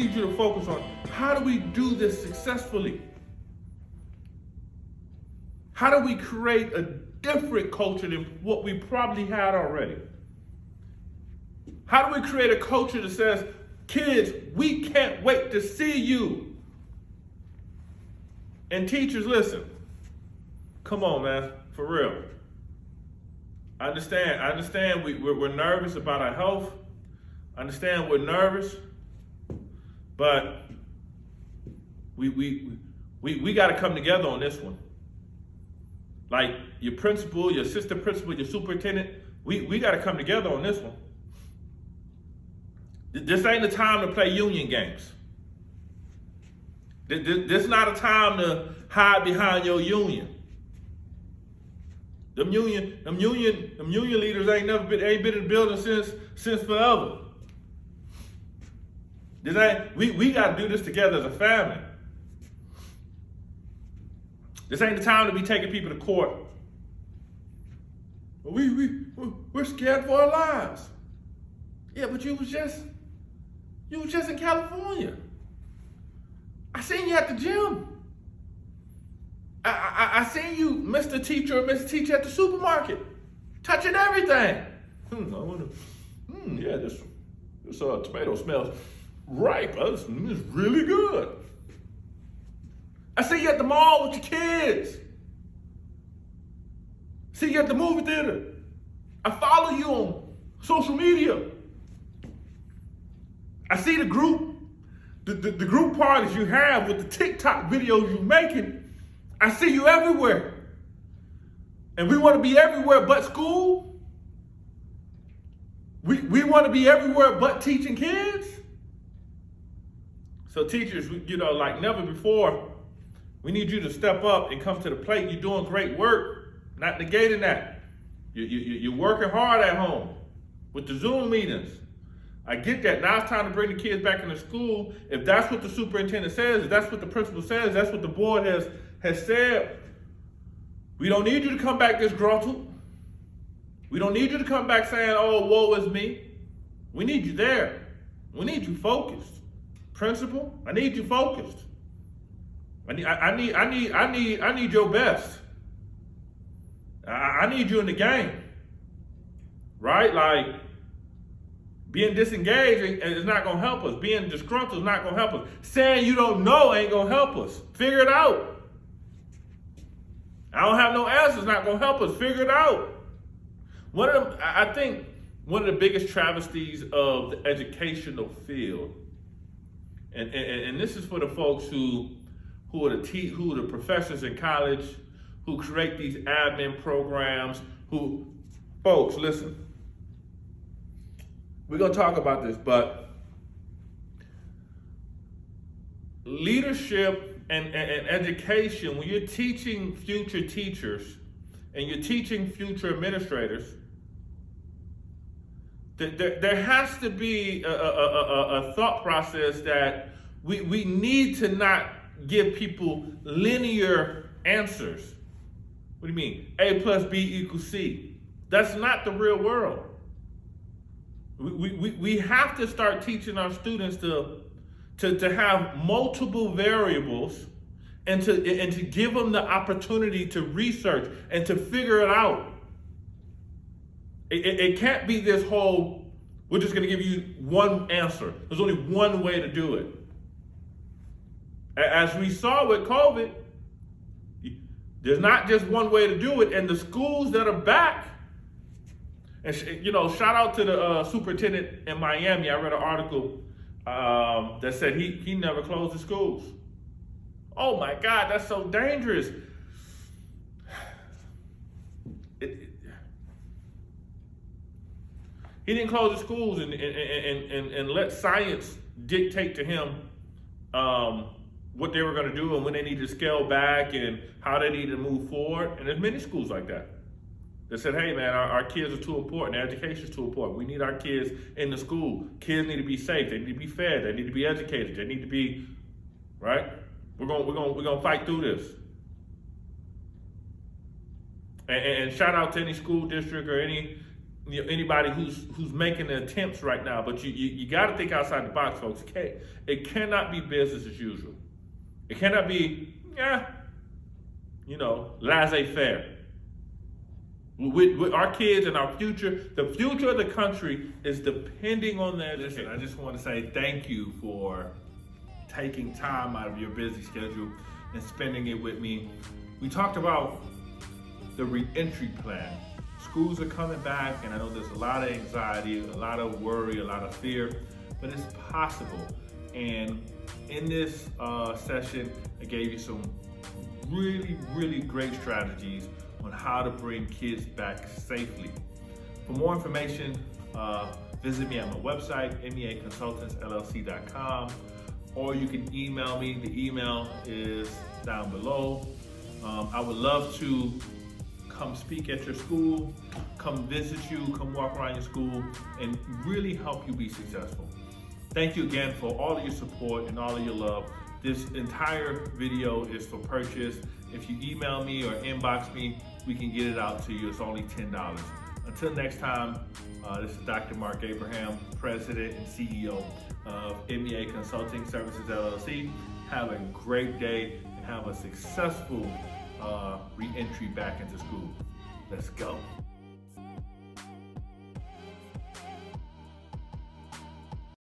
need you to focus on how do we do this successfully? How do we create a different culture than what we probably had already? How do we create a culture that says, kids, we can't wait to see you? And teachers, listen. Come on, man, for real. I understand we're nervous about our health. I understand we're nervous, but we got to come together on this one. Like your principal, your assistant principal, your superintendent, we got to come together on this one. This ain't the time to play union games. This is not a time to hide behind your union. Them union leaders ain't been in the building since forever. We got to do this together as a family. This ain't the time to be taking people to court. We're scared for our lives. Yeah, but you was just in California. I seen you at the gym. I seen you, Mr. Teacher or Mrs. Teacher, at the supermarket, touching everything. Yeah, this tomato smells ripe. It's really good. I see you at the mall with your kids. See you at the movie theater. I follow you on social media. I see the group parties you have with the TikTok videos you're making. I see you everywhere. And we want to be everywhere but school. We want to be everywhere but teaching kids. So teachers, like never before, we need you to step up and come to the plate. You're doing great work, not negating that. You're working hard at home with the Zoom meetings. I get that. Now it's time to bring the kids back into school. If that's what the superintendent says, if that's what the principal says, that's what the board has said, we don't need you to come back disgruntled. We don't need you to come back saying, oh, woe is me. We need you there. We need you focused. Principal, I need you focused. I need your best. I need you in the game. Right? Like, being disengaged is not going to help us. Being disgruntled is not going to help us. Saying you don't know ain't going to help us. Figure it out. I don't have no answers, not going to help us. Figure it out. I think one of the biggest travesties of the educational field, and this is for the folks who are the professors in college, who create these admin programs, folks, listen. We're going to talk about this, but leadership and education, when you're teaching future teachers and you're teaching future administrators, there has to be a thought process that we need to not give people linear answers. What do you mean? A plus B equals C. That's not the real world. We have to start teaching our students to have multiple variables and to give them the opportunity to research and to figure it out. It can't be this whole, we're just going to give you one answer. There's only one way to do it. As we saw with COVID, there's not just one way to do it, and the schools that are back, and shout out to the superintendent in Miami. I read an article that said he never closed the schools. Oh my God, that's so dangerous. He didn't close the schools and let science dictate to him what they were going to do and when they needed to scale back and how they needed to move forward. And there's many schools like that. They said, hey man, our kids are too important. Their education is too important. We need our kids in the school. Kids need to be safe. They need to be fed. They need to be educated. They need to be, right? We're gonna fight through this. And shout out to any school district or any anybody who's making the attempts right now, but you got to think outside the box, folks. It cannot be business as usual. It cannot be, laissez-faire. With our kids and our future, the future of the country is depending on that. Listen, I just want to say thank you for taking time out of your busy schedule and spending it with me. We talked about the reentry plan. Schools are coming back, and I know there's a lot of anxiety, a lot of worry, a lot of fear, but it's possible. And in this session, I gave you some really, really great strategies on how to bring kids back safely. For more information, visit me at my website, meaconsultantsllc.com, or you can email me. The email is down below. I would love to come speak at your school, come visit you, come walk around your school, and really help you be successful. Thank you again for all of your support and all of your love. This entire video is for purchase. If you email me or inbox me, we can get it out to you. It's only $10. Until next time, this is Dr. Mark Abraham, President and CEO of MEA Consulting Services LLC. Have a great day and have a successful re-entry back into school. Let's go.